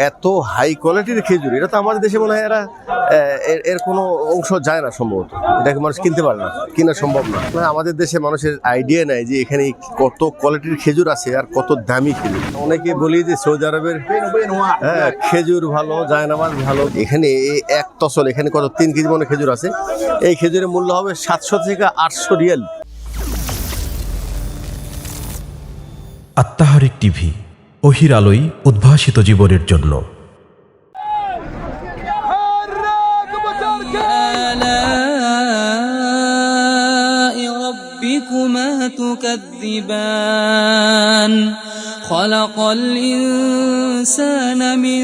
এত হাই কোয়ালিটির খেজুর, এটা তো আমাদের দেশে মনে হয় এর কোনো অংশ যায় না সম্ভবত। এটাকে মানুষ কিনতে পারে না, কিনা সম্ভব না। আমাদের দেশে মানুষের আইডিয়া নাই যে এখানে কত কোয়ালিটির খেজুর আছে আর কত দামি খেজুর। অনেকে বলি যে সৌদি আরবের খেজুর ভালো, জায়নামাজ ভালো। এখানে এক তসল, এখানে কত 3 কেজি মনে খেজুর আছে। এই খেজুরের মূল্য হবে 700 থেকে 800 রিয়াল। আত্মাহারিক টিভি, ওহির আলোয় উদ্ভাসিত জীবনের জন্য। ربكما تكذبان خلق الإنسان من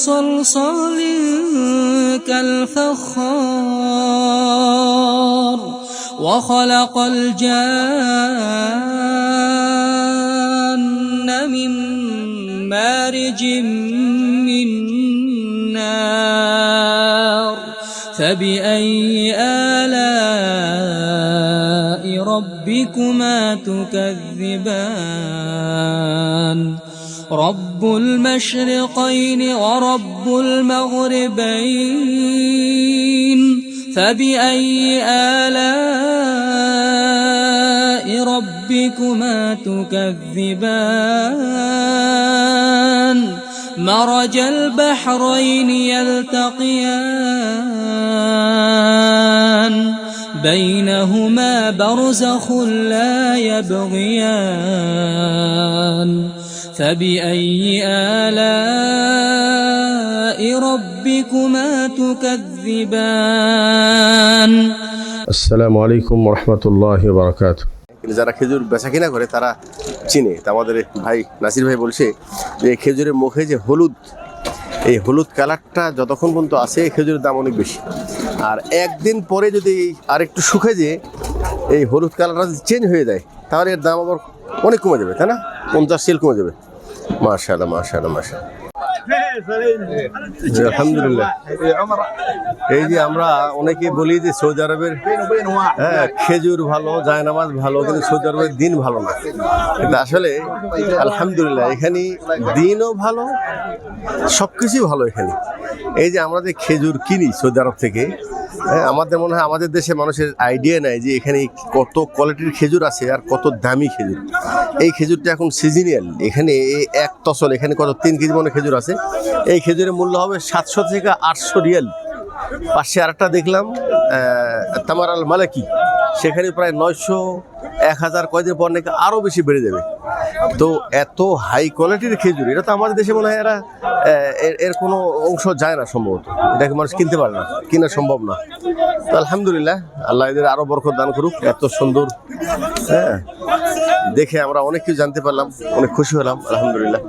صلصال كالفخار وخلق الجان من مارج من نار فبأي آلاء ربكما تكذبان رب المشرقين ورب المغربين فبأي آلاء ربكما تكذبان مرج البحرين يلتقيان بينهما برزخ لا يبغيان فبأي آلاء ربكما تكذبان আসসালামু আলাইকুম ওয়া রাহমাতুল্লাহি ওয়া বারাকাতুহু। যারা খেজুর বেচা কিনা করে তারা চিনে। তা আমাদের ভাই নাসির ভাই বলছে যে খেজুরের মুখে যে হলুদ, এই হলুদ কালারটা যতক্ষণ পর্যন্ত আছে এই খেজুরের দাম অনেক বেশি। আর একদিন পরে যদি আরেকটু শুকিয়ে যে এই হলুদ কালারটা যদি চেঞ্জ হয়ে যায় তাহলে এর দাম আবার অনেক কমে যাবে, তাই না? 50 সেল কমে যাবে। মাশাআল্লাহ মাশাআল্লাহ মাশাআল্লাহ, আলহামদুলিল্লাহ। এই যে আমরা অনেকে বলি যে সৌদি আরবের খেজুর ভালো, জায়নামাজ ভালো, কিন্তু সৌদি আরবের দিন ভালো না। কিন্তু আসলে আলহামদুলিল্লাহ এখানে দিনও ভালো, সবকিছুই ভালো এখানে। এই যে আমরা যে খেজুর কিনি সৌদি আরব থেকে, আমাদের মনে হয় আমাদের দেশে মানুষের আইডিয়া নাই যে এখানে কত কোয়ালিটির খেজুর আছে আর কত দামি খেজুর। এই খেজুরটা এখন সিজনাল। এখানে এক তসল, এখানে কত 3 কেজি মনে খেজুর আছে। এই খেজুরের মূল্য হবে 700 থেকে 800 রিয়াল। পাশে আরেকটা দেখলাম তামার আল মালাকি, সেখানে প্রায় 900, 1000, কয়দিন পর নাকি আরও বেশি বেড়ে যাবে। তো এত হাই কোয়ালিটির খেজুর, এটা তো আমাদের দেশে মনে হয় এর কোনো অংশ যায় না সম্ভবত। এটাকে মানুষ কিনতে পারে না, কিনা সম্ভব না। তো আলহামদুলিল্লাহ, আল্লাহ এদের আরও বরকত দান করুক। এত সুন্দর দেখে আমরা অনেক কিছু জানতে পারলাম, অনেক খুশি হলাম, আলহামদুলিল্লাহ।